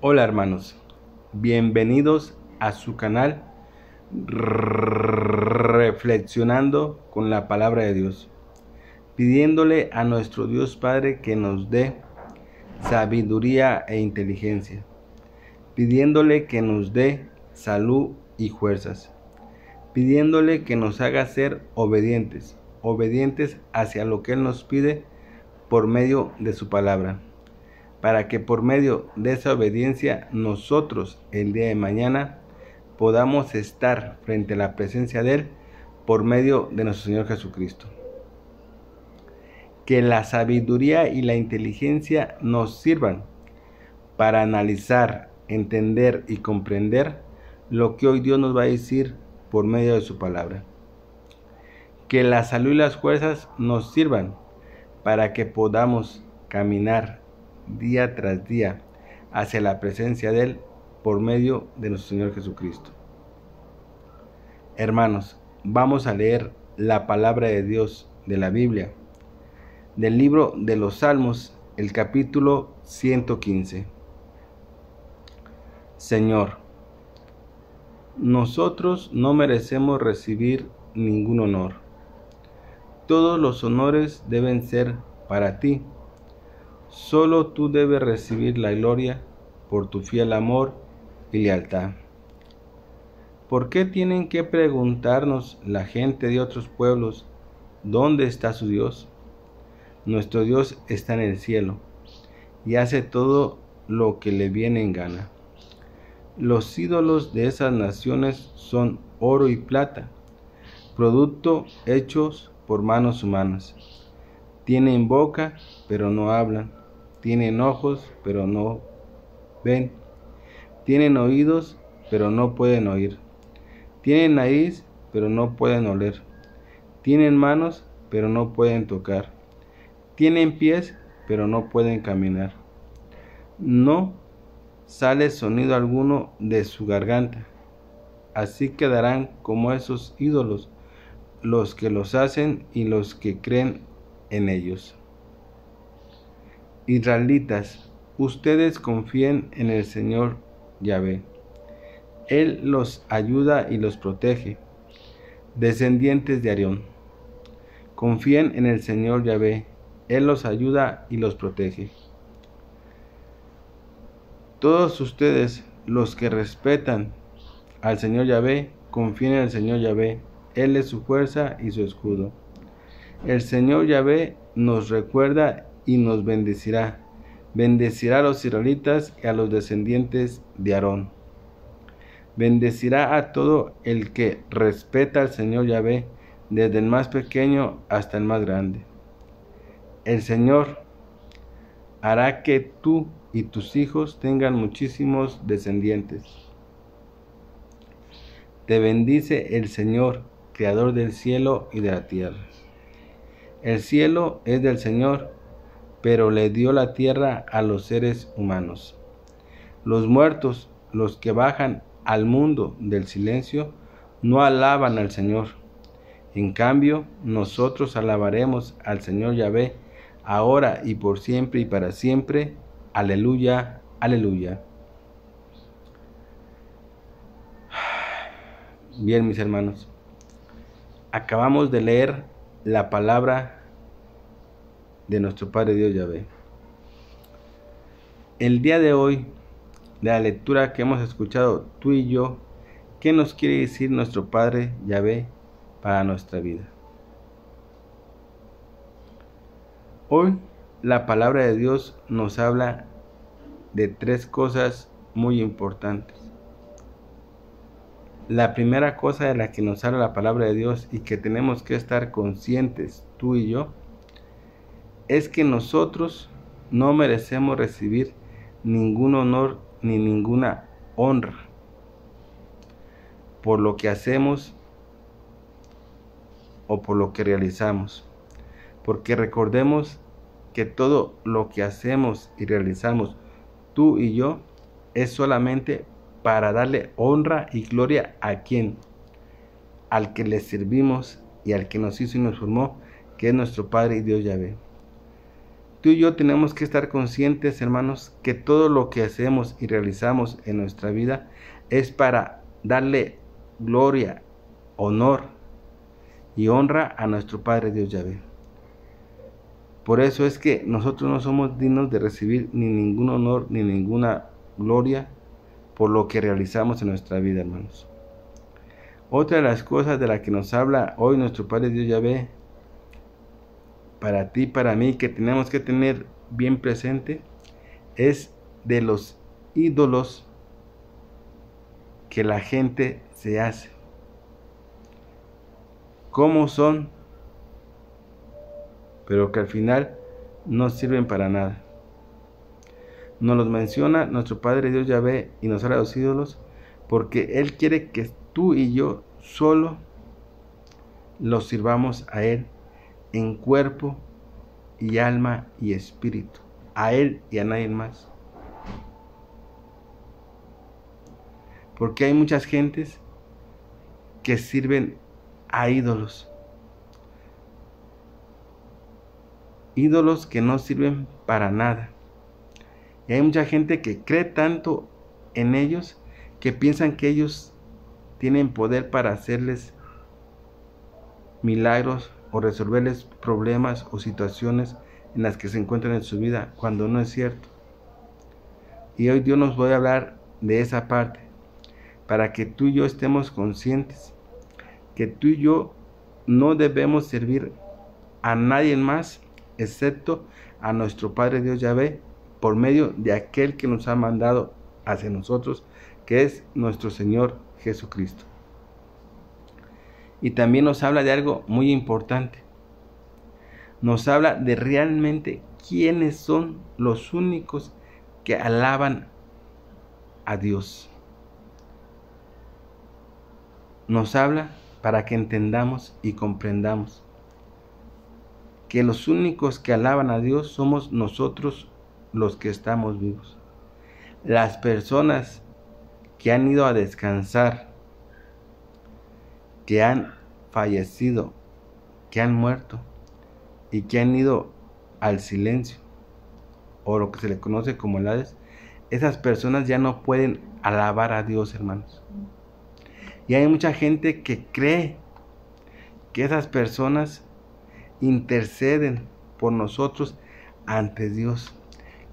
Hola hermanos, bienvenidos a su canal Reflexionando con la Palabra de Dios, pidiéndole a nuestro Dios Padre que nos dé sabiduría e inteligencia, pidiéndole que nos dé salud y fuerzas, pidiéndole que nos haga ser obedientes hacia lo que Él nos pide por medio de su palabra, para que por medio de esa obediencia nosotros el día de mañana podamos estar frente a la presencia de Él por medio de nuestro Señor Jesucristo. Que la sabiduría y la inteligencia nos sirvan para analizar, entender y comprender lo que hoy Dios nos va a decir por medio de su palabra. Que la salud y las fuerzas nos sirvan para que podamos caminar día tras día hacia la presencia de Él por medio de nuestro Señor Jesucristo. Hermanos, vamos a leer la palabra de Dios de la Biblia, del libro de los Salmos, el capítulo 115. Señor, nosotros no merecemos recibir ningún honor. Todos los honores deben ser para ti. Solo tú debes recibir la gloria por tu fiel amor y lealtad. ¿Por qué tienen que preguntarnos la gente de otros pueblos dónde está su Dios? Nuestro Dios está en el cielo y hace todo lo que le viene en gana. Los ídolos de esas naciones son oro y plata, producto hechos por manos humanas. Tienen boca, pero no hablan. Tienen ojos, pero no ven. Tienen oídos, pero no pueden oír. Tienen nariz, pero no pueden oler. Tienen manos, pero no pueden tocar. Tienen pies, pero no pueden caminar. No sale sonido alguno de su garganta. Así quedarán como esos ídolos, los que los hacen y los que creen en ellos. Israelitas, ustedes confíen en el Señor Yahvé. Él los ayuda y los protege. Descendientes de Aarón, confíen en el Señor Yahvé. Él los ayuda y los protege. Todos ustedes, los que respetan al Señor Yahvé, confíen en el Señor Yahvé. Él es su fuerza y su escudo. El Señor Yahvé nos recuerda y nos bendecirá. Bendecirá a los israelitas y a los descendientes de Aarón. Bendecirá a todo el que respeta al Señor Yahvé, desde el más pequeño hasta el más grande. El Señor hará que tú y tus hijos tengan muchísimos descendientes. Te bendice el Señor, Creador del cielo y de la tierra. El cielo es del Señor, pero le dio la tierra a los seres humanos. Los muertos, los que bajan al mundo del silencio, no alaban al Señor. En cambio, nosotros alabaremos al Señor Yahvé, ahora y por siempre y para siempre. Aleluya, aleluya. Bien, mis hermanos, acabamos de leer la palabra de nuestro Padre Dios Yahvé. El día de hoy, de la lectura que hemos escuchado tú y yo, ¿qué nos quiere decir nuestro Padre Yahvé para nuestra vida? Hoy la palabra de Dios nos habla de tres cosas muy importantes. La primera cosa de la que nos habla la palabra de Dios y que tenemos que estar conscientes tú y yo, es que nosotros no merecemos recibir ningún honor ni ninguna honra por lo que hacemos o por lo que realizamos. Porque recordemos que todo lo que hacemos y realizamos tú y yo es solamente para darle honra y gloria a quien, al que le servimos y al que nos hizo y nos formó, que es nuestro Padre y Dios Yahvé. tú y yo tenemos que estar conscientes, hermanos, que todo lo que hacemos y realizamos en nuestra vida es para darle gloria, honor y honra a nuestro Padre Dios Yahvé. Por eso es que nosotros no somos dignos de recibir ni ningún honor ni ninguna gloria por lo que realizamos en nuestra vida, hermanos. Otra de las cosas de las que nos habla hoy nuestro Padre Dios Yahvé, para ti, para mí, que tenemos que tener bien presente, es de los ídolos que la gente se hace. ¿Cómo son? Pero que al final no sirven para nada. Nos los menciona nuestro Padre Dios Yahvé y nos habla de los ídolos porque Él quiere que tú y yo solo los sirvamos a Él en cuerpo y alma y espíritu, a Él y a nadie más. Porque hay muchas gentes que sirven a ídolos, ídolos que no sirven para nada. Y hay mucha gente que cree tanto en ellos que piensan que ellos tienen poder para hacerles milagros o resolverles problemas o situaciones en las que se encuentran en su vida, cuando no es cierto. Y hoy Dios nos va a hablar de esa parte, para que tú y yo estemos conscientes que tú y yo no debemos servir a nadie más excepto a nuestro Padre Dios Yahvé, por medio de aquel que nos ha mandado hacia nosotros, que es nuestro Señor Jesucristo. Y también nos habla de algo muy importante. Nos habla de realmente quiénes son los únicos que alaban a Dios. Nos habla para que entendamos y comprendamos que los únicos que alaban a Dios somos nosotros los que estamos vivos. Las personas que han ido a descansar, que han fallecido, que han muerto y que han ido al silencio, o lo que se le conoce como el Hades, esas personas ya no pueden alabar a Dios, hermanos. Y hay mucha gente que cree que esas personas interceden por nosotros ante Dios,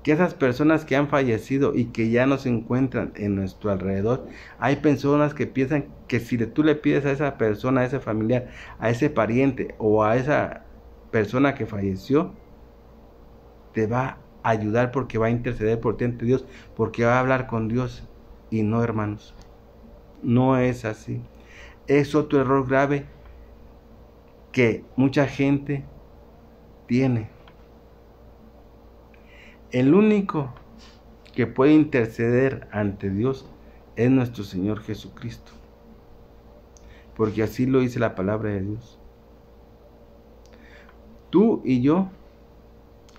que esas personas que han fallecido y que ya no se encuentran en nuestro alrededor, hay personas que piensan que si tú le pides a esa persona, a ese familiar, a ese pariente o a esa persona que falleció, te va a ayudar porque va a interceder por ti ante Dios, porque va a hablar con Dios. Y no, hermanos, no es así. Es otro error grave que mucha gente tiene. El único que puede interceder ante Dios es nuestro Señor Jesucristo, porque así lo dice la palabra de Dios. Tú y yo,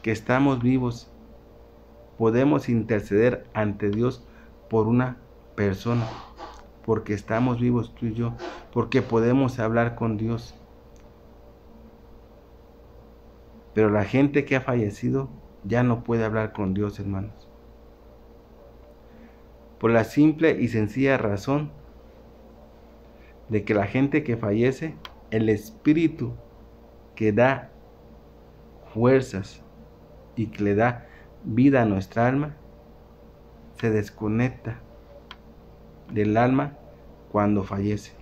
que estamos vivos, podemos interceder ante Dios por una persona, porque estamos vivos tú y yo, porque podemos hablar con Dios. Pero la gente que ha fallecido ya no puede hablar con Dios, hermanos, por la simple y sencilla razón de que la gente que fallece, el espíritu que da fuerzas y que le da vida a nuestra alma, se desconecta del alma cuando fallece.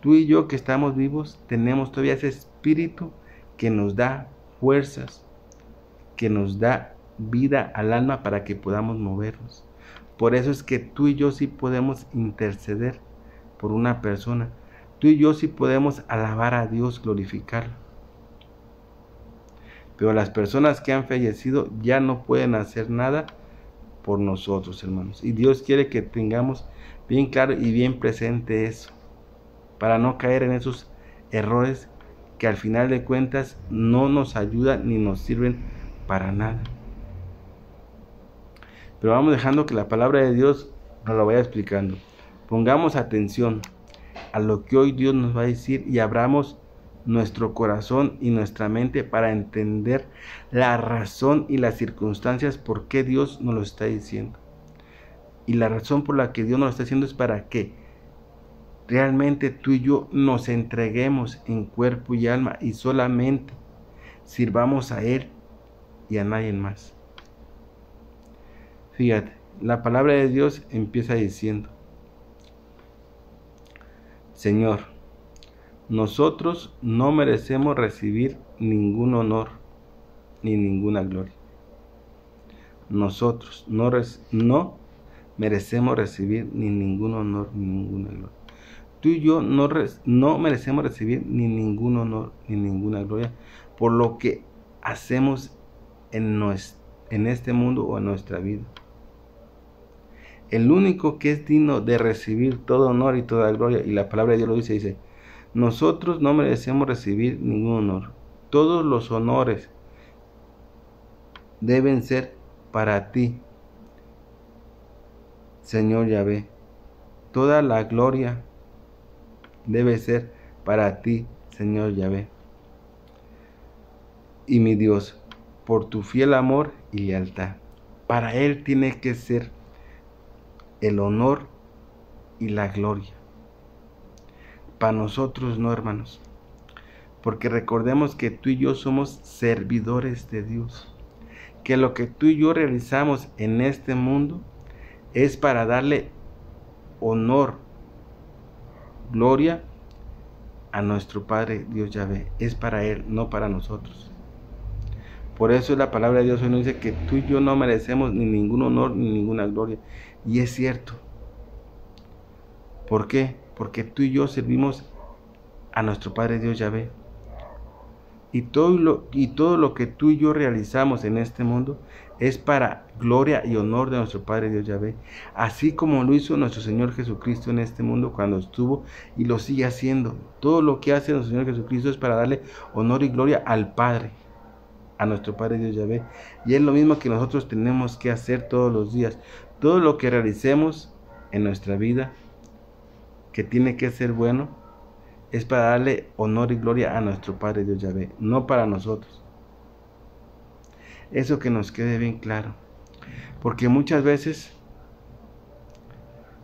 Tú y yo que estamos vivos tenemos todavía ese espíritu que nos da fuerzas, que nos da vida al alma para que podamos movernos. Por eso es que tú y yo sí podemos interceder por una persona. Tú y yo sí podemos alabar a Dios, glorificarlo. Pero las personas que han fallecido ya no pueden hacer nada por nosotros, hermanos. Y Dios quiere que tengamos bien claro y bien presente eso, para no caer en esos errores que al final de cuentas no nos ayudan ni nos sirven para nada. Pero vamos dejando que la palabra de Dios nos lo vaya explicando. Pongamos atención a lo que hoy Dios nos va a decir y abramos nuestro corazón y nuestra mente para entender la razón y las circunstancias por qué Dios nos lo está diciendo. Y la razón por la que Dios nos lo está diciendo es para que realmente tú y yo nos entreguemos en cuerpo y alma y solamente sirvamos a Él y a nadie más. Fíjate, la palabra de Dios empieza diciendo: Señor, nosotros no merecemos recibir ningún honor ni ninguna gloria. Nosotros no merecemos recibir ni ningún honor ni ninguna gloria. Tú y yo no merecemos recibir ni ningún honor ni ninguna gloria por lo que hacemos en este mundo o en nuestra vida. El único que es digno de recibir todo honor y toda gloria, y la palabra de Dios lo dice, nosotros no merecemos recibir ningún honor. Todos los honores deben ser para ti, Señor Yahvé. Toda la gloria debe ser para ti, Señor Yahvé. Y mi Dios, por tu fiel amor y lealtad, para Él tiene que ser el honor y la gloria. Para nosotros no, hermanos. Porque recordemos que tú y yo somos servidores de Dios. Que lo que tú y yo realizamos en este mundo es para darle honor, gloria a nuestro Padre Dios Yahvé. Es para Él, no para nosotros. Por eso la palabra de Dios hoy nos dice que tú y yo no merecemos ni ningún honor ni ninguna gloria. Y es cierto. ¿Por qué? Porque tú y yo servimos a nuestro Padre Dios Yahvé. Y todo lo que tú y yo realizamos en este mundo es para gloria y honor de nuestro Padre Dios Yahvé. Así como lo hizo nuestro Señor Jesucristo en este mundo cuando estuvo y lo sigue haciendo. Todo lo que hace nuestro Señor Jesucristo es para darle honor y gloria al Padre, a nuestro Padre Dios Yahvé. Y es lo mismo que nosotros tenemos que hacer todos los días. Todo lo que realicemos en nuestra vida, que tiene que ser bueno, es para darle honor y gloria a nuestro Padre Dios Yahvé, no para nosotros. Eso que nos quede bien claro. Porque muchas veces,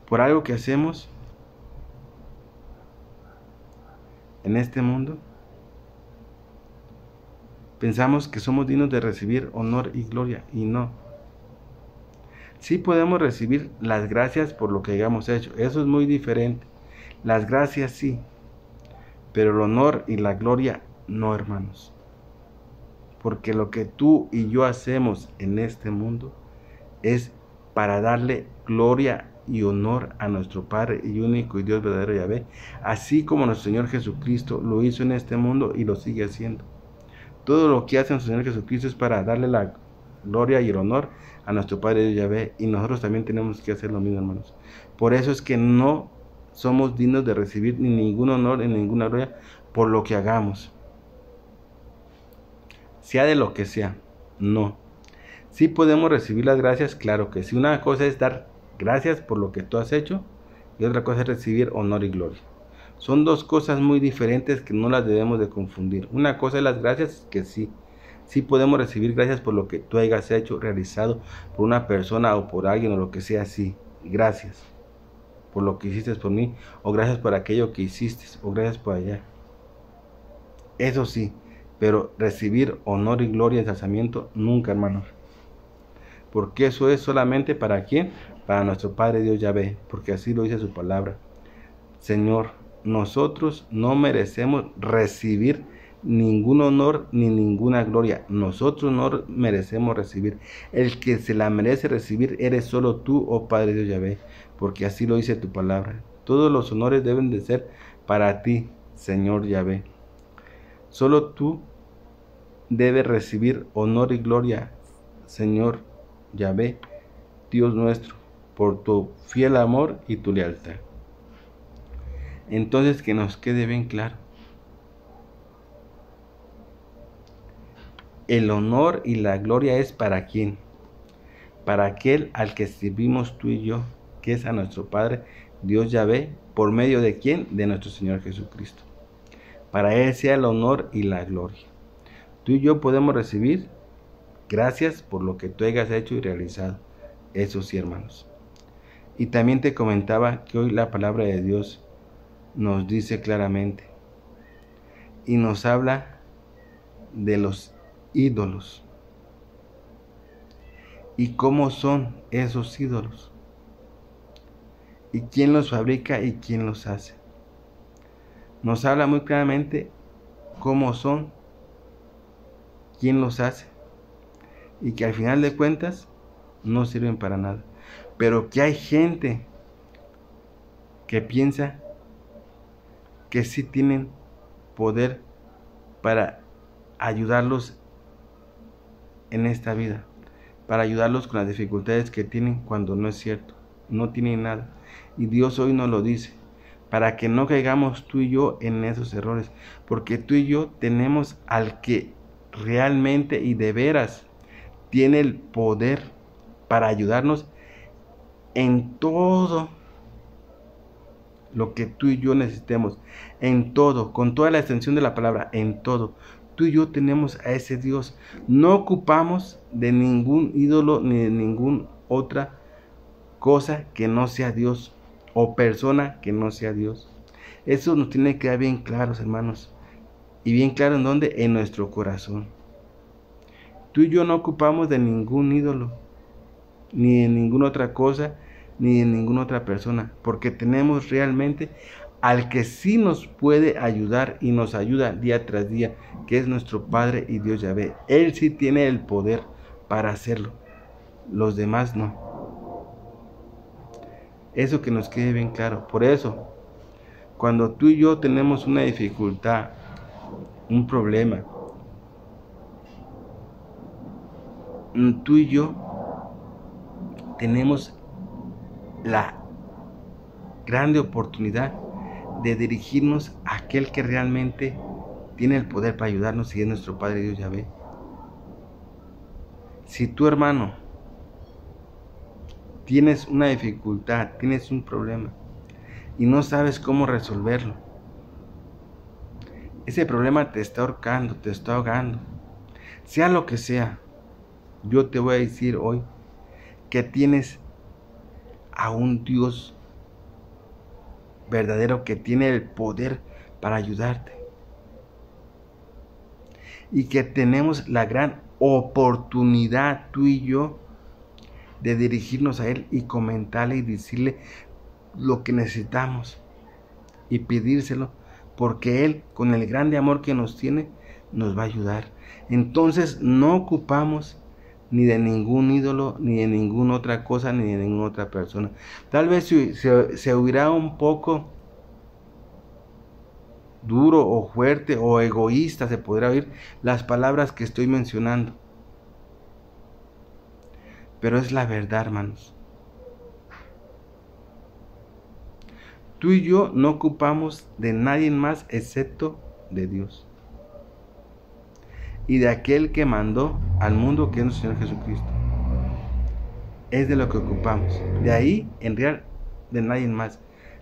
por algo que hacemos en este mundo, pensamos que somos dignos de recibir honor y gloria, y no. Sí podemos recibir las gracias por lo que hayamos hecho, eso es muy diferente. Las gracias sí, pero el honor y la gloria no, hermanos. Porque lo que tú y yo hacemos en este mundo es para darle gloria y honor a nuestro Padre y único y Dios verdadero Yahvé, así como nuestro Señor Jesucristo lo hizo en este mundo y lo sigue haciendo. Todo lo que hace nuestro Señor Jesucristo es para darle la gloria y el honor a nuestro Padre Dios Yahvé, y nosotros también tenemos que hacer lo mismo, hermanos. Por eso es que no somos dignos de recibir ni ningún honor ni ninguna gloria por lo que hagamos, sea de lo que sea. No. Sí podemos recibir las gracias, claro que sí. Una cosa es dar gracias por lo que tú has hecho y otra cosa es recibir honor y gloria. Son dos cosas muy diferentes que no las debemos de confundir. Una cosa es las gracias, que sí podemos recibir gracias por lo que tú hayas hecho, realizado por una persona o por alguien o lo que sea, sí. Gracias por lo que hiciste por mí, o gracias por aquello que hiciste, o gracias por allá. Eso sí, pero recibir honor y gloria y ensalzamiento nunca, hermanos. Porque eso es solamente ¿para quién? Para nuestro Padre Dios Yahvé, porque así lo dice su palabra. Señor, nosotros no merecemos recibir ningún honor ni ninguna gloria. Nosotros no merecemos recibir. El que se la merece recibir eres solo tú, oh Padre Dios Yahvé, porque así lo dice tu palabra. Todos los honores deben de ser para ti, Señor Yahvé. Solo tú debes recibir honor y gloria, Señor Yahvé, Dios nuestro, por tu fiel amor y tu lealtad. Entonces, que nos quede bien claro. El honor y la gloria es ¿para quién? Para aquel al que servimos tú y yo, que es a nuestro Padre Dios Yahvé, ¿por medio de quién? De nuestro Señor Jesucristo. Para Él sea el honor y la gloria. Tú y yo podemos recibir gracias por lo que tú hayas hecho y realizado. Eso sí, hermanos. Y también te comentaba que hoy la palabra de Dios nos dice claramente y nos habla de los ídolos. ¿Y cómo son esos ídolos? ¿Y quién los fabrica y quién los hace? Nos habla muy claramente cómo son, quién los hace, y que al final de cuentas no sirven para nada. Pero que hay gente que piensa que sí tienen poder para ayudarlos en esta vida, para ayudarlos con las dificultades que tienen, cuando no es cierto, no tienen nada. Y Dios hoy nos lo dice, para que no caigamos tú y yo en esos errores, porque tú y yo tenemos al que realmente y de veras tiene el poder para ayudarnos en todo lo que tú y yo necesitemos, en todo, con toda la extensión de la palabra, en todo. Tú y yo tenemos a ese Dios. No ocupamos de ningún ídolo ni de ninguna otra cosa que no sea Dios, o persona que no sea Dios. Eso nos tiene que quedar bien claros, hermanos. Y bien claro en dónde, en nuestro corazón. Tú y yo no ocupamos de ningún ídolo, ni de ninguna otra cosa, ni de ninguna otra persona, porque tenemos realmente al que sí nos puede ayudar y nos ayuda día tras día, que es nuestro Padre y Dios Yahvé. Él sí tiene el poder para hacerlo, los demás no. Eso que nos quede bien claro. Por eso, cuando tú y yo tenemos una dificultad, un problema, tú y yo tenemos la grande oportunidad de dirigirnos a aquel que realmente tiene el poder para ayudarnos, y es nuestro Padre Dios Yahvé. Si tú, hermano, tienes una dificultad, tienes un problema y no sabes cómo resolverlo, ese problema te está ahorcando, te está ahogando, sea lo que sea, yo te voy a decir hoy que tienes a un Dios verdadero que tiene el poder para ayudarte, y que tenemos la gran oportunidad, tú y yo, de dirigirnos a Él y comentarle y decirle lo que necesitamos y pedírselo, porque Él, con el grande amor que nos tiene, nos va a ayudar. Entonces no ocupamos ni de ningún ídolo, ni de ninguna otra cosa, ni de ninguna otra persona. Tal vez se hubiera un poco duro o fuerte o egoísta, se podrá oír las palabras que estoy mencionando, pero es la verdad, hermanos. Tú y yo no ocupamos de nadie más excepto de Dios y de aquel que mandó al mundo, que es nuestro Señor Jesucristo. Es de lo que ocupamos. De ahí, en real, de nadie más.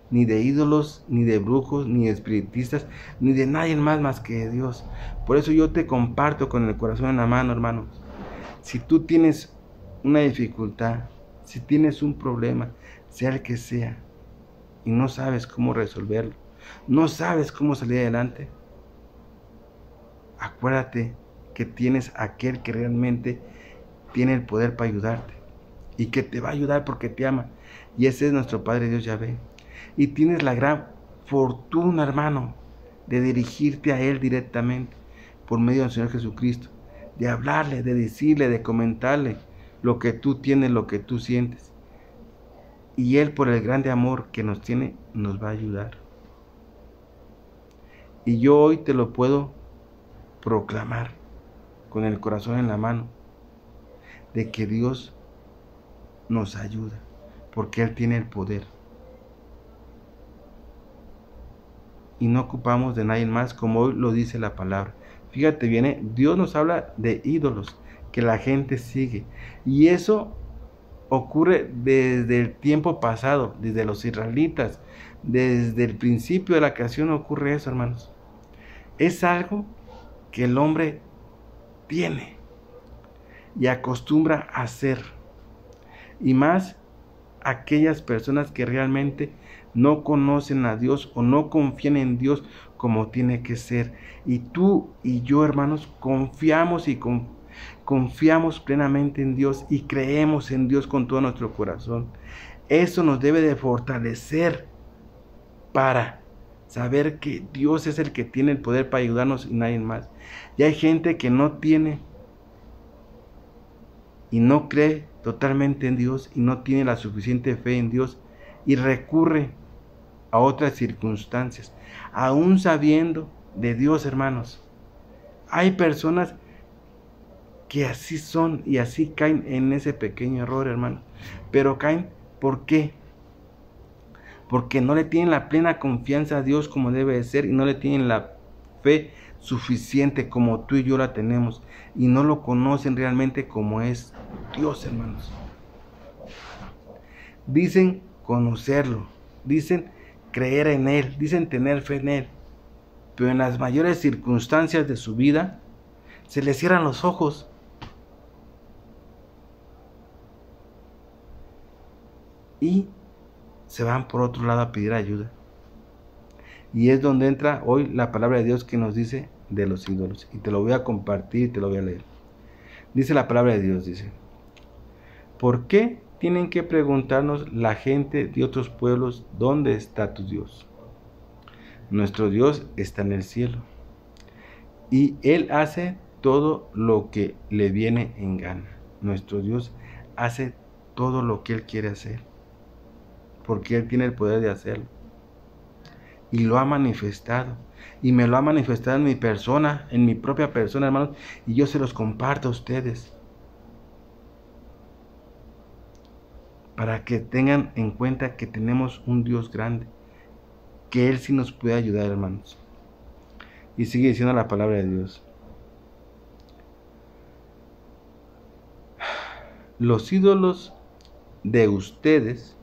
Ni de ídolos, ni de brujos, ni de espiritistas, ni de nadie más que de Dios. Por eso yo te comparto con el corazón en la mano, hermanos. Si tú tienes una dificultad, si tienes un problema, sea el que sea, y no sabes cómo resolverlo, no sabes cómo salir adelante, acuérdate que tienes aquel que realmente tiene el poder para ayudarte, y que te va a ayudar porque te ama, y ese es nuestro Padre Dios Yahvé. Y tienes la gran fortuna, hermano, de dirigirte a Él directamente por medio del Señor Jesucristo, de hablarle, de decirle, de comentarle lo que tú tienes, lo que tú sientes. Y Él, por el grande amor que nos tiene, nos va a ayudar. Y yo hoy te lo puedo proclamar con el corazón en la mano, de que Dios nos ayuda, porque Él tiene el poder. Y no ocupamos de nadie más, como hoy lo dice la palabra. Fíjate bien, Dios nos habla de ídolos que la gente sigue. Y eso ocurre desde el tiempo pasado, desde los israelitas. Desde el principio de la creación ocurre eso, hermanos. Es algo que el hombre tiene y acostumbra a hacer. Y más aquellas personas que realmente no conocen a Dios o no confían en Dios como tiene que ser. Y tú y yo, hermanos, confiamos plenamente en Dios y creemos en Dios con todo nuestro corazón. Eso nos debe de fortalecer para saber que Dios es el que tiene el poder para ayudarnos y nadie más. Y hay gente que no tiene y no cree totalmente en Dios y no tiene la suficiente fe en Dios y recurre a otras circunstancias, aún sabiendo de Dios, hermanos. Hay personas que así son y así caen en ese pequeño error, hermanos. Pero caen, ¿por qué? Porque no le tienen la plena confianza a Dios como debe de ser y no le tienen la fe suficiente como tú y yo la tenemos y no lo conocen realmente como es Dios, hermanos. Dicen conocerlo, dicen creer en Él, dicen tener fe en Él, pero en las mayores circunstancias de su vida se les cierran los ojos. Y se van por otro lado a pedir ayuda. Y es donde entra hoy la palabra de Dios que nos dice de los ídolos. Y te lo voy a compartir y te lo voy a leer. Dice la palabra de Dios, dice: ¿por qué tienen que preguntarnos la gente de otros pueblos dónde está tu Dios? Nuestro Dios está en el cielo. Y Él hace todo lo que le viene en gana. Nuestro Dios hace todo lo que Él quiere hacer, porque Él tiene el poder de hacerlo. Y lo ha manifestado. Y me lo ha manifestado en mi persona, en mi propia persona, hermanos. Y yo se los comparto a ustedes, para que tengan en cuenta que tenemos un Dios grande, que Él sí nos puede ayudar, hermanos. Y sigue diciendo la palabra de Dios: los ídolos de ustedes,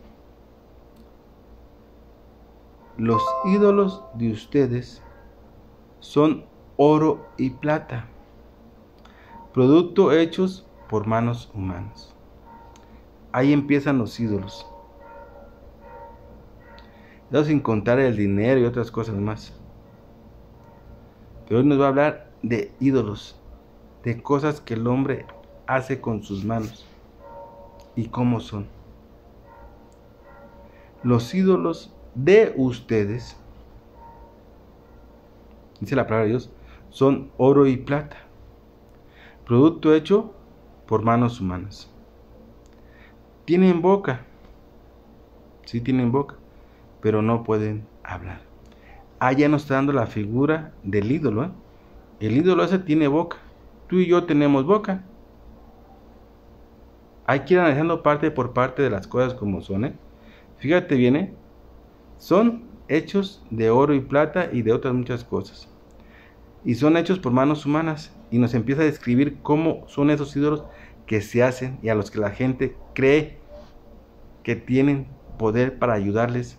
son oro y plata, producto hechos por manos humanas. Ahí empiezan los ídolos. Eso sin contar el dinero y otras cosas más. Pero hoy nos va a hablar de ídolos, de cosas que el hombre hace con sus manos y cómo son. Los ídolos de ustedes, dice la palabra de Dios, son oro y plata, producto hecho por manos humanas. Tienen boca, sí tienen boca, pero no pueden hablar. Ya nos está dando la figura del ídolo, ¿eh? El ídolo ese tiene boca. Tú y yo tenemos boca. Hay que ir analizando parte por parte de las cosas como son, ¿eh? Fíjate bien, ¿eh? Son hechos de oro y plata y de otras muchas cosas. Y son hechos por manos humanas. Y nos empieza a describir cómo son esos ídolos que se hacen y a los que la gente cree que tienen poder para ayudarles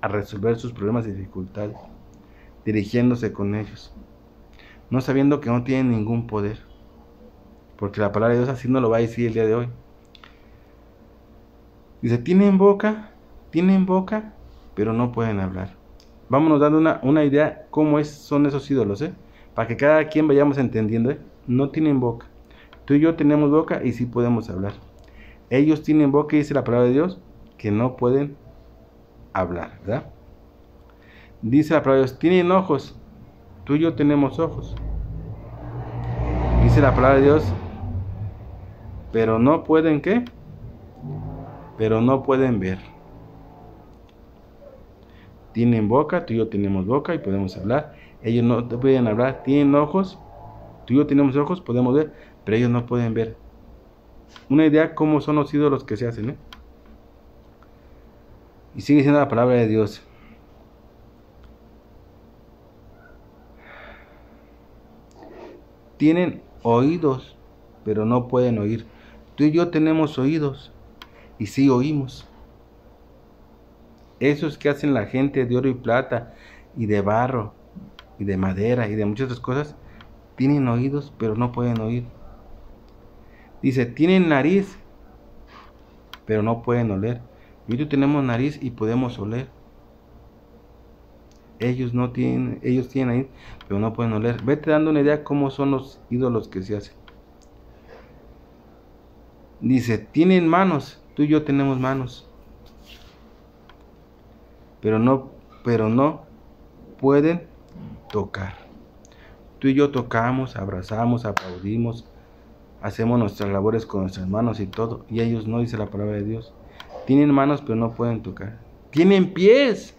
a resolver sus problemas y dificultades, dirigiéndose con ellos, no sabiendo que no tienen ningún poder, porque la palabra de Dios así no lo va a decir el día de hoy. Dice: tienen boca, pero no pueden hablar. Vámonos dando una idea cómo son esos ídolos, para que cada quien vayamos entendiendo. No tienen boca. Tú y yo tenemos boca y sí podemos hablar. Ellos tienen boca y dice la palabra de Dios que no pueden hablar, ¿verdad? Dice la palabra de Dios: tienen ojos. Tú y yo tenemos ojos. Dice la palabra de Dios: pero no pueden, ¿qué? Pero no pueden ver. Tienen boca, tú y yo tenemos boca y podemos hablar. Ellos no pueden hablar. Tienen ojos, tú y yo tenemos ojos, podemos ver, pero ellos no pueden ver. Una idea cómo son los ídolos que se hacen, ¿eh? Y sigue diciendo la palabra de Dios: tienen oídos, pero no pueden oír. Tú y yo tenemos oídos y sí oímos. Esos que hacen la gente de oro y plata y de barro y de madera y de muchas otras cosas, tienen oídos, pero no pueden oír. Dice, tienen nariz, pero no pueden oler. Yo y tú tenemos nariz y podemos oler. Ellos tienen nariz, pero no pueden oler. Vete dando una idea cómo son los ídolos que se hacen. Dice, tienen manos, tú y yo tenemos manos, pero no pueden tocar. Tú y yo tocamos, abrazamos, aplaudimos, hacemos nuestras labores con nuestras manos y todo, y ellos no, dice la palabra de Dios. Tienen manos, pero no pueden tocar. Tienen pies.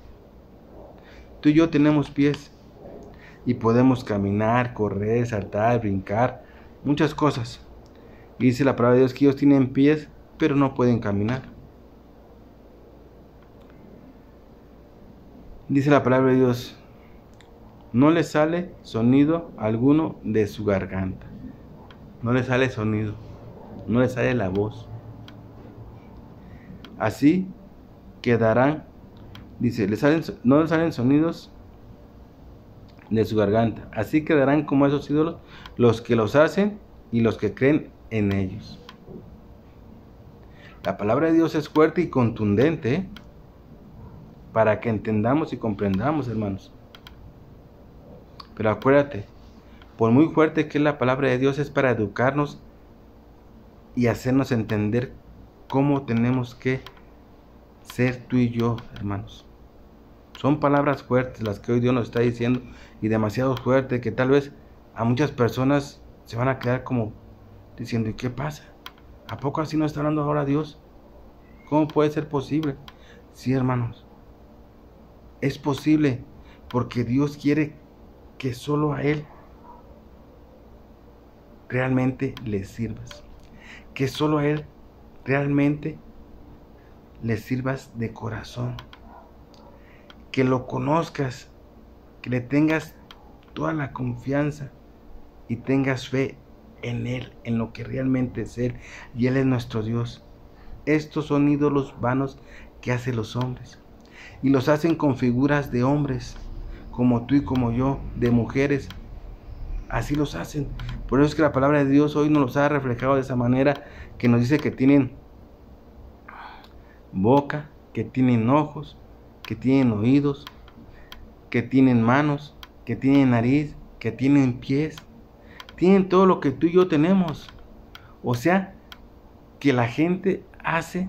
Tú y yo tenemos pies y podemos caminar, correr, saltar, brincar, muchas cosas. Y dice la palabra de Dios que ellos tienen pies, pero no pueden caminar. Dice la palabra de Dios, no le sale sonido alguno de su garganta. No le sale sonido, no le sale la voz. Así quedarán, dice, no le salen sonidos de su garganta. Así quedarán como esos ídolos los que los hacen y los que creen en ellos. La palabra de Dios es fuerte y contundente, para que entendamos y comprendamos, hermanos. Pero acuérdate, por muy fuerte que es la palabra de Dios, es para educarnos y hacernos entender cómo tenemos que ser tú y yo, hermanos. Son palabras fuertes las que hoy Dios nos está diciendo, y demasiado fuertes, que tal vez a muchas personas se van a quedar como diciendo, ¿y qué pasa? ¿A poco así nos está hablando ahora Dios? ¿Cómo puede ser posible? Sí, hermanos, es posible, porque Dios quiere que solo a Él realmente le sirvas, que solo a Él realmente le sirvas de corazón, que lo conozcas, que le tengas toda la confianza y tengas fe en Él, en lo que realmente es Él, y Él es nuestro Dios. Estos son ídolos vanos que hacen los hombres, y los hacen con figuras de hombres, como tú y como yo, de mujeres. Así los hacen. Por eso es que la palabra de Dios hoy nos los ha reflejado de esa manera, que nos dice que tienen boca, que tienen ojos, que tienen oídos, que tienen manos, que tienen nariz, que tienen pies. Tienen todo lo que tú y yo tenemos. O sea, que la gente hace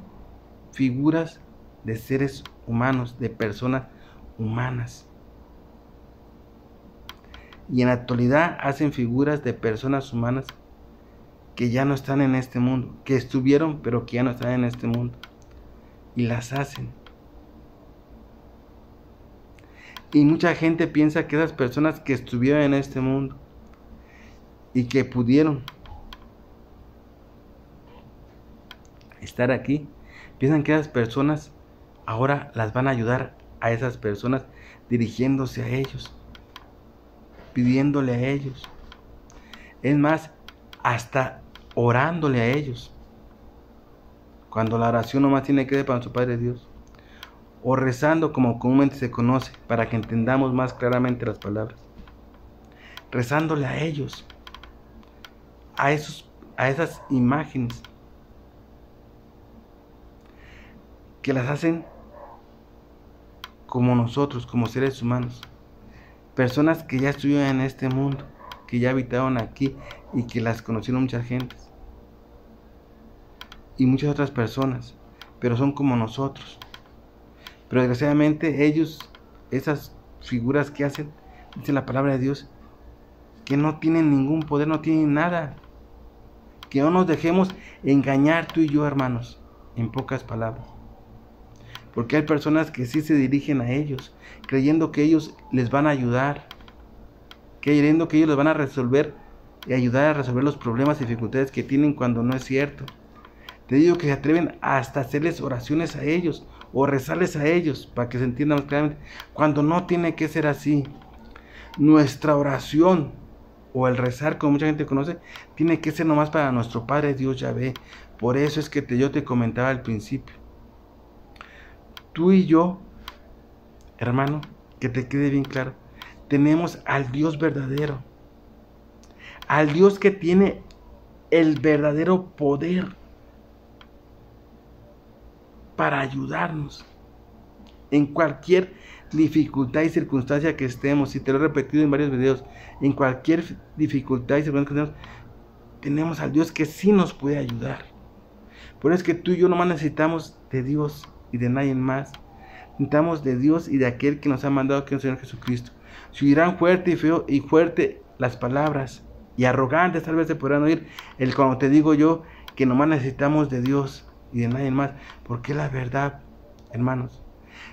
figuras de seres humanos, de personas humanas. Y en la actualidad hacen figuras de personas humanas que ya no están en este mundo, que estuvieron pero que ya no están en este mundo, y las hacen. Y mucha gente piensa que esas personas que estuvieron en este mundo y que pudieron estar aquí, piensan que esas personas ahora las van a ayudar a esas personas, dirigiéndose a ellos, pidiéndole a ellos, es más, hasta orándole a ellos, cuando la oración nomás tiene que ver para nuestro Padre Dios, o rezando, como comúnmente se conoce, para que entendamos más claramente las palabras, rezándole a ellos, a esas imágenes que las hacen como nosotros, como seres humanos, personas que ya estuvieron en este mundo, que ya habitaron aquí y que las conocieron muchas gentes y muchas otras personas, pero son como nosotros. Pero desgraciadamente ellos, esas figuras que hacen, dice la palabra de Dios, que no tienen ningún poder, no tienen nada. Que no nos dejemos engañar tú y yo, hermanos, en pocas palabras. Porque hay personas que sí se dirigen a ellos, creyendo que ellos les van a ayudar, creyendo que ellos les van a resolver y ayudar a resolver los problemas y dificultades que tienen, cuando no es cierto. Te digo que se atreven hasta hacerles oraciones a ellos o rezarles a ellos, para que se entienda más claramente, cuando no tiene que ser así. Nuestra oración o el rezar, como mucha gente conoce, tiene que ser nomás para nuestro Padre Dios Yahvé. Por eso es que yo te comentaba al principio, tú y yo, hermano, que te quede bien claro, tenemos al Dios verdadero, al Dios que tiene el verdadero poder para ayudarnos en cualquier dificultad y circunstancia que estemos. Y te lo he repetido en varios videos, en cualquier dificultad y circunstancia que estemos, tenemos al Dios que sí nos puede ayudar. Por eso es que tú y yo nomás necesitamos de Dios y de nadie más. Necesitamos de Dios y de aquel que nos ha mandado, que es el Señor Jesucristo. Si oirán fuerte y feo y fuerte las palabras, y arrogantes tal vez se podrán oír, cuando te digo yo que nomás necesitamos de Dios y de nadie más, porque es la verdad, hermanos,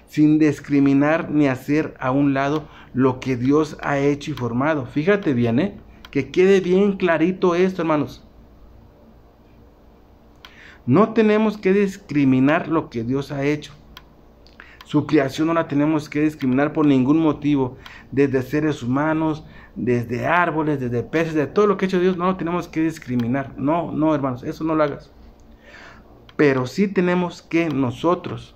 sin discriminar ni hacer a un lado lo que Dios ha hecho y formado. Fíjate bien, que quede bien clarito esto, hermanos. No tenemos que discriminar lo que Dios ha hecho. Su creación no la tenemos que discriminar por ningún motivo, desde seres humanos, desde árboles, desde peces, de todo lo que ha hecho Dios, no lo tenemos que discriminar. No, hermanos, eso no lo hagas. Pero sí tenemos que nosotros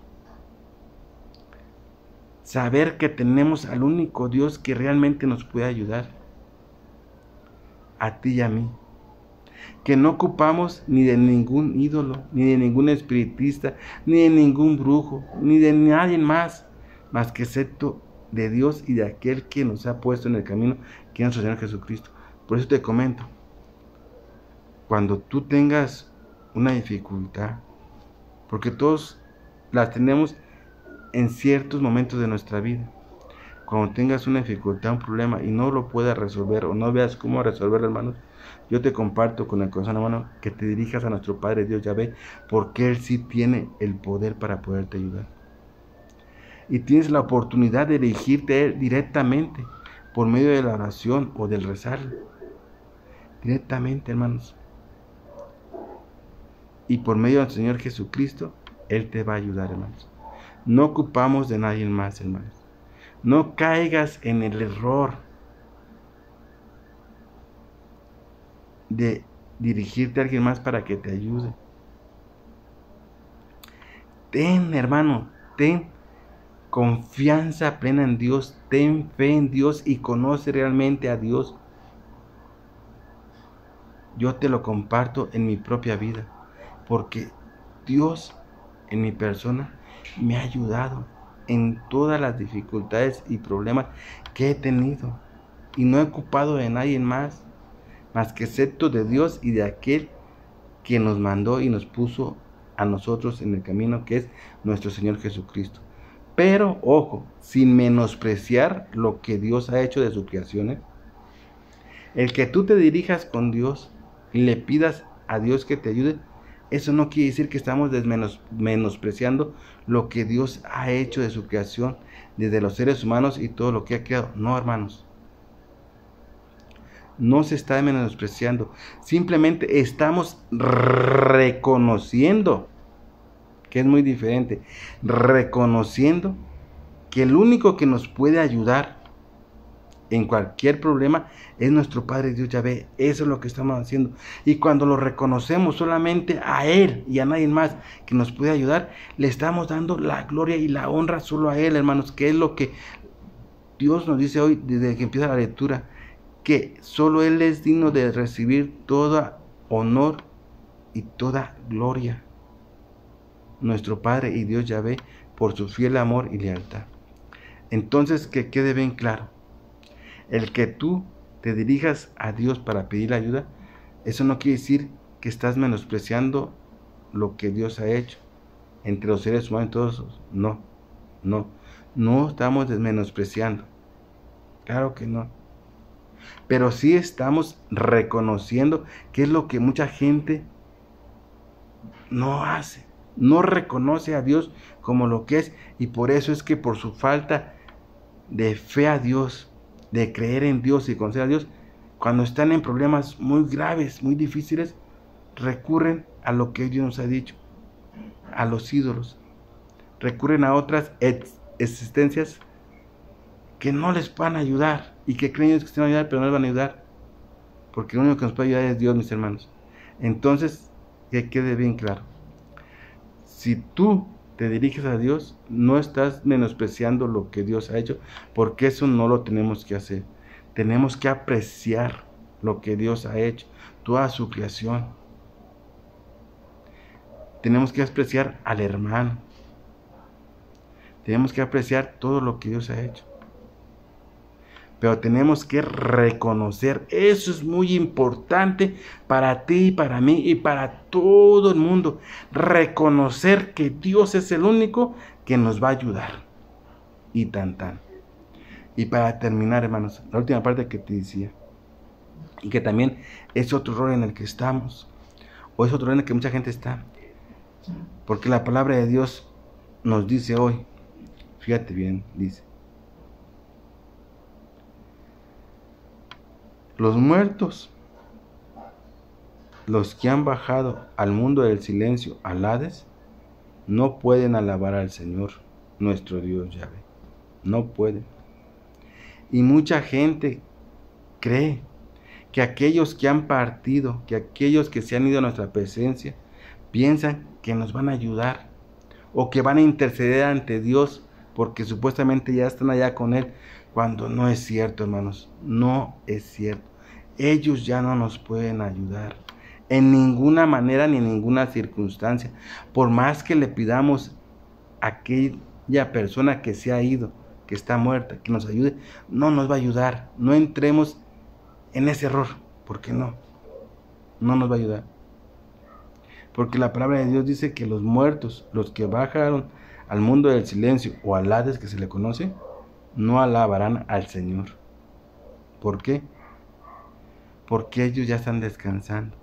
saber que tenemos al único Dios que realmente nos puede ayudar, a ti y a mí. Que no ocupamos ni de ningún ídolo, ni de ningún espiritista, ni de ningún brujo, ni de nadie más que excepto de Dios y de aquel que nos ha puesto en el camino, que es nuestro Señor Jesucristo. Por eso te comento, cuando tú tengas una dificultad, porque todos las tenemos en ciertos momentos de nuestra vida, cuando tengas una dificultad, un problema y no lo puedas resolver o no veas cómo resolverlo, hermanos, yo te comparto con el corazón, hermano, que te dirijas a nuestro Padre Dios Yahvé, porque Él sí tiene el poder para poderte ayudar. Y tienes la oportunidad de dirigirte a Él directamente, por medio de la oración o del rezar. Directamente, hermanos. Y por medio del Señor Jesucristo, Él te va a ayudar, hermanos. No ocupamos de nadie más, hermanos. No caigas en el error de dirigirte a alguien más para que te ayude. Ten, hermano, ten confianza plena en Dios, ten fe en Dios y conoce realmente a Dios. Yo te lo comparto en mi propia vida, porque Dios en mi persona me ha ayudado en todas las dificultades y problemas que he tenido, y no he ocupado de nadie más que excepto de Dios y de aquel que nos mandó y nos puso a nosotros en el camino, que es nuestro Señor Jesucristo. Pero, ojo, sin menospreciar lo que Dios ha hecho de sus creaciones. El que tú te dirijas con Dios y le pidas a Dios que te ayude, eso no quiere decir que estamos menospreciando lo que Dios ha hecho de su creación, desde los seres humanos y todo lo que ha creado. No, hermanos. No se está menospreciando, simplemente estamos reconociendo, que es muy diferente, reconociendo que el único que nos puede ayudar en cualquier problema es nuestro Padre Dios Yahvé. Eso es lo que estamos haciendo, y cuando lo reconocemos solamente a Él y a nadie más que nos puede ayudar, le estamos dando la gloria y la honra solo a Él, hermanos, que es lo que Dios nos dice hoy desde que empieza la lectura, que solo Él es digno de recibir toda honor y toda gloria. Nuestro Padre y Dios Yahvé, por su fiel amor y lealtad. Entonces, que quede bien claro, el que tú te dirijas a Dios para pedir ayuda, eso no quiere decir que estás menospreciando lo que Dios ha hecho entre los seres humanos, todos. No estamos menospreciando, claro que no. Pero sí estamos reconociendo que es lo que mucha gente no hace, no reconoce a Dios como lo que es, y por eso es que por su falta de fe a Dios, de creer en Dios y conocer a Dios, cuando están en problemas muy graves, muy difíciles, recurren a lo que Dios nos ha dicho, a los ídolos, recurren a otras existencias que no les puedan ayudar, y que creen ellos que se van a ayudar, pero no les van a ayudar, porque lo único que nos puede ayudar es Dios, mis hermanos. Entonces, que quede bien claro, si tú te diriges a Dios, no estás menospreciando lo que Dios ha hecho, porque eso no lo tenemos que hacer. Tenemos que apreciar lo que Dios ha hecho, toda su creación. Tenemos que apreciar al hermano. Tenemos que apreciar todo lo que Dios ha hecho. Pero tenemos que reconocer, eso es muy importante para ti, para mí y para todo el mundo. Reconocer que Dios es el único que nos va a ayudar. Y tan. Y para terminar, hermanos, la última parte que te decía, y que también es otro rol en el que estamos, o es otro rol en el que mucha gente está. Porque la palabra de Dios nos dice hoy, fíjate bien, dice: los muertos, los que han bajado al mundo del silencio, al Hades, no pueden alabar al Señor, nuestro Dios Yahvé. No pueden. Y mucha gente cree que aquellos que han partido, que aquellos que se han ido a nuestra presencia, piensan que nos van a ayudar o que van a interceder ante Dios porque supuestamente ya están allá con Él, cuando no es cierto, hermanos, no es cierto. Ellos ya no nos pueden ayudar en ninguna manera ni en ninguna circunstancia. Por más que le pidamos a aquella persona que se ha ido, que está muerta, que nos ayude, no nos va a ayudar. No entremos en ese error, porque no nos va a ayudar. Porque la palabra de Dios dice que los muertos, los que bajaron al mundo del silencio o al Hades, que se le conoce, no alabarán al Señor. ¿Por qué? Porque ellos ya están descansando.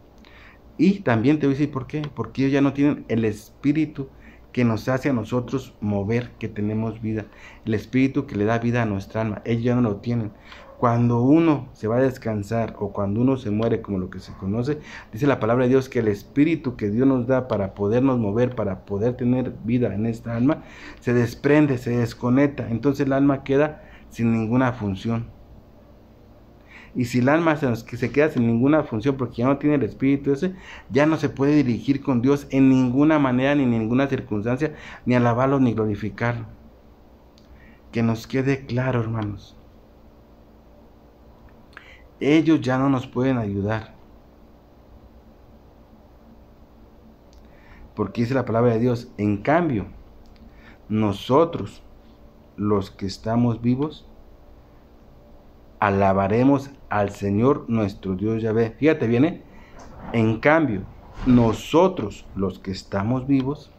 Y también te voy a decir por qué. Porque ellos ya no tienen el espíritu que nos hace a nosotros mover, que tenemos vida. El espíritu que le da vida a nuestra alma. Ellos ya no lo tienen. Cuando uno se va a descansar o cuando uno se muere, como lo que se conoce, dice la palabra de Dios que el espíritu que Dios nos da para podernos mover, para poder tener vida en esta alma, se desprende, se desconecta. Entonces el alma queda sin ninguna función. Y si el alma se queda sin ninguna función porque ya no tiene el espíritu ese, ya no se puede dirigir con Dios en ninguna manera, ni en ninguna circunstancia, ni alabarlo, ni glorificarlo. Que nos quede claro, hermanos. Ellos ya no nos pueden ayudar. Porque dice la palabra de Dios: en cambio, nosotros, los que estamos vivos, alabaremos al Señor nuestro Dios Yahvé. Fíjate bien, en cambio, nosotros, los que estamos vivos,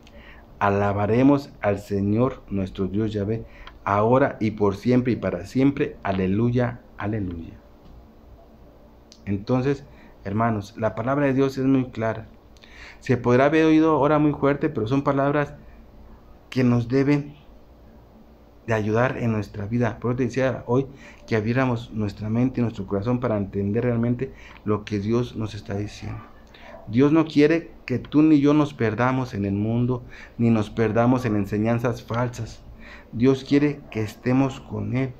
alabaremos al Señor nuestro Dios Yahvé, ahora y por siempre y para siempre. Aleluya, aleluya. Entonces, hermanos, la palabra de Dios es muy clara. Se podrá haber oído ahora muy fuerte, pero son palabras que nos deben de ayudar en nuestra vida. Por eso te decía hoy que abriéramos nuestra mente y nuestro corazón para entender realmente lo que Dios nos está diciendo. Dios no quiere que tú ni yo nos perdamos en el mundo, ni nos perdamos en enseñanzas falsas. Dios quiere que estemos con Él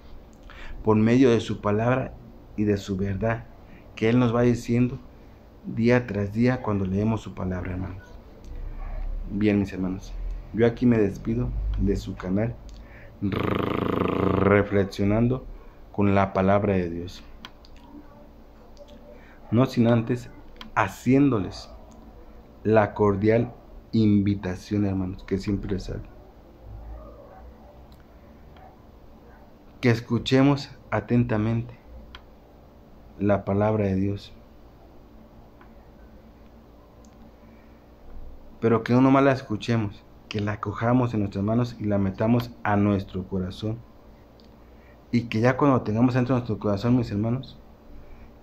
por medio de su palabra y de su verdad, que Él nos va diciendo día tras día cuando leemos su palabra, hermanos. Bien, mis hermanos, yo aquí me despido de su canal, reflexionando con la palabra de Dios, no sin antes haciéndoles la cordial invitación, hermanos, que siempre les hago, que escuchemos atentamente la palabra de Dios, pero que no nomás la escuchemos, que la cojamos en nuestras manos y la metamos a nuestro corazón, y que ya cuando tengamos dentro de nuestro corazón, mis hermanos,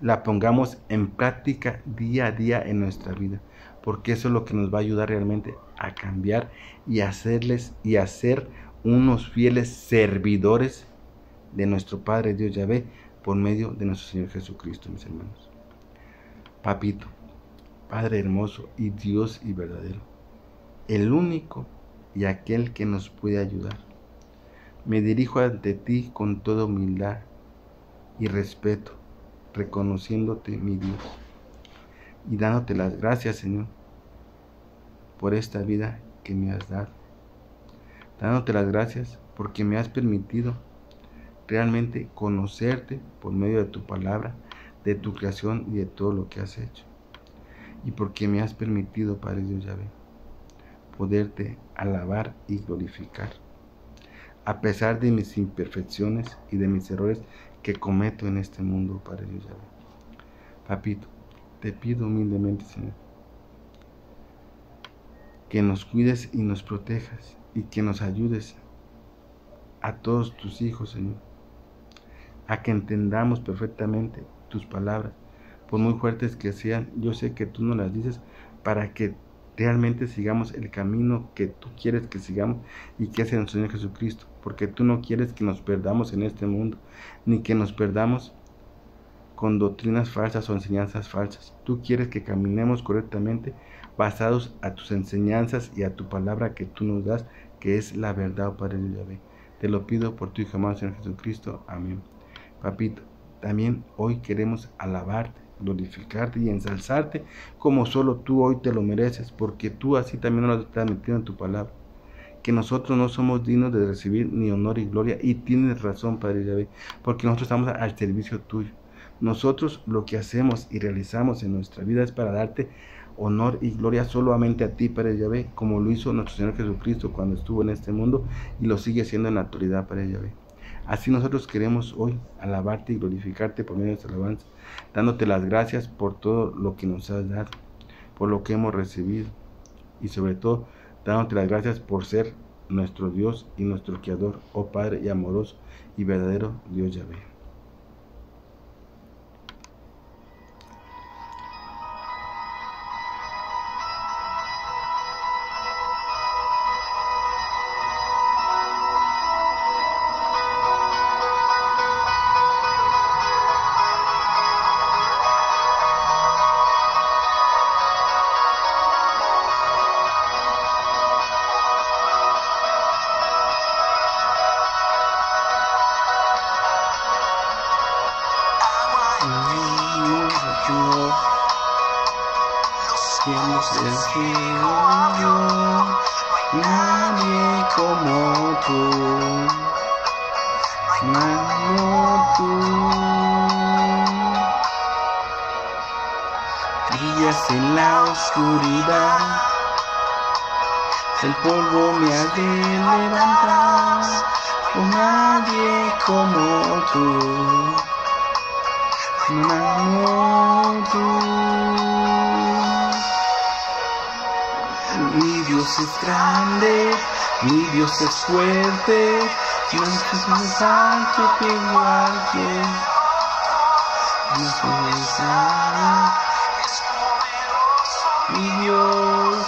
la pongamos en práctica día a día en nuestra vida, porque eso es lo que nos va a ayudar realmente a cambiar y a ser unos fieles servidores de nuestro Padre Dios Yahvé por medio de nuestro Señor Jesucristo, mis hermanos. Papito, Padre hermoso y Dios y verdadero, el único y aquel que nos puede ayudar, me dirijo ante ti con toda humildad y respeto, reconociéndote, mi Dios, y dándote las gracias, Señor, por esta vida que me has dado, dándote las gracias porque me has permitido realmente conocerte por medio de tu palabra, de tu creación y de todo lo que has hecho. Y porque me has permitido, Padre Dios Yahvé, poderte alabar y glorificar, a pesar de mis imperfecciones y de mis errores que cometo en este mundo, Padre Dios Yahvé. Papito, te pido humildemente, Señor, que nos cuides y nos protejas y que nos ayudes a todos tus hijos, Señor, a que entendamos perfectamente tus palabras, por muy fuertes que sean. Yo sé que tú nos las dices para que realmente sigamos el camino que tú quieres que sigamos, y que es el Señor Jesucristo, porque tú no quieres que nos perdamos en este mundo, ni que nos perdamos con doctrinas falsas o enseñanzas falsas. Tú quieres que caminemos correctamente basados a tus enseñanzas y a tu palabra que tú nos das, que es la verdad, oh Padre de Yahvé. Te lo pido por tu Hijo amado, Señor Jesucristo. Amén. Papito, también hoy queremos alabarte, glorificarte y ensalzarte como solo tú hoy te lo mereces, porque tú así también nos lo estás metiendo en tu palabra, que nosotros no somos dignos de recibir ni honor y gloria. Y tienes razón, Padre Yahvé, porque nosotros estamos al servicio tuyo. Nosotros lo que hacemos y realizamos en nuestra vida es para darte honor y gloria solamente a ti, Padre Yahvé, como lo hizo nuestro Señor Jesucristo cuando estuvo en este mundo y lo sigue haciendo en la actualidad, Padre Yahvé. Así nosotros queremos hoy alabarte y glorificarte por medio de esta alabanza, dándote las gracias por todo lo que nos has dado, por lo que hemos recibido, y sobre todo dándote las gracias por ser nuestro Dios y nuestro Creador, oh Padre y amoroso y verdadero Dios Yahvé. El cielo, nadie como tú, brillas en la oscuridad, el polvo me ha de levantar, nadie como tú, Mi Dios es grande, mi Dios es fuerte, Dios es más alto que cualquier. Dios es alto, mi Dios,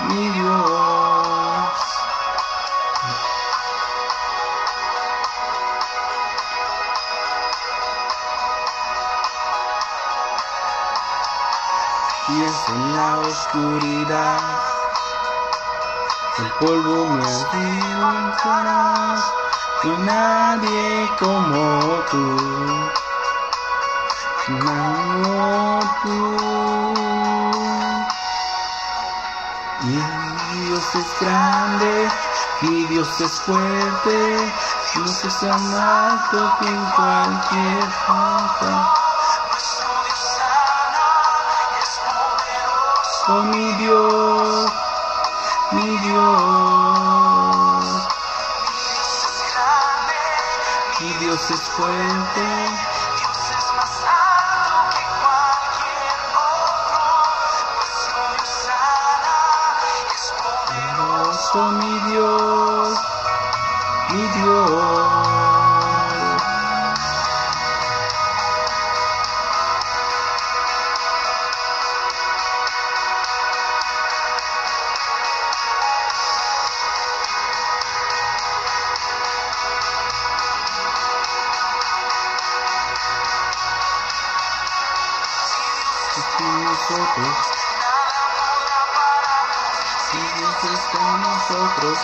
mi Dios. Y es en la oscuridad, el polvo me avergonzarás, y nadie como tú, Mi Dios es grande, mi Dios es fuerte, Dios es más alto que en cualquier cosa. Oh, mi Dios, mi Dios, mi Dios es fuerte, Dios es más alto que cualquier otro, pues Dios sana, es poderoso, mi Dios, mi Dios. Nosotros, si Dios es con nosotros,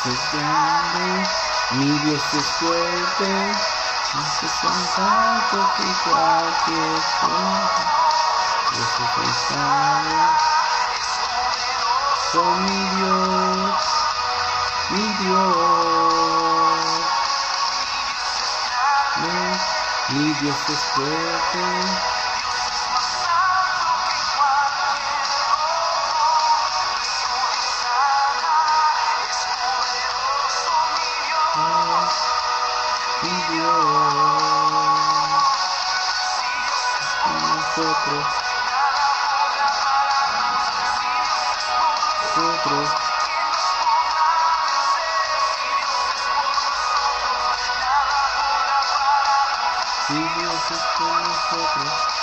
es grande, mi Dios es fuerte, más es más alto que cualquier cosa. Dios es pensado, son mi Dios, mi Dios. Mi Dios es fuerte. Mi Dios es con nosotros. Si Dios es con nosotros.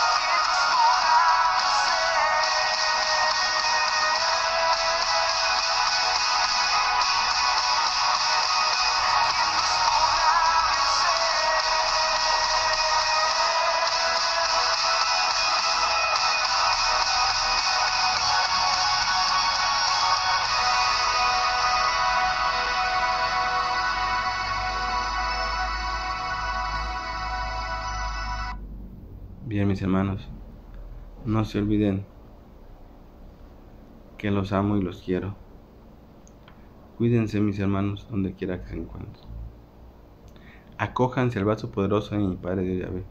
Bien, mis hermanos, no se olviden que los amo y los quiero. Cuídense, mis hermanos, donde quiera que se encuentren. Acójanse al brazo poderoso de mi Padre Dios Yahvé.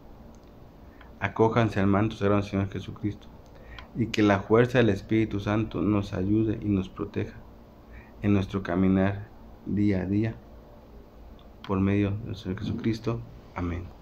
Acójanse al manto sagrado del Señor Jesucristo. Y que la fuerza del Espíritu Santo nos ayude y nos proteja en nuestro caminar día a día por medio del Señor Jesucristo. Amén.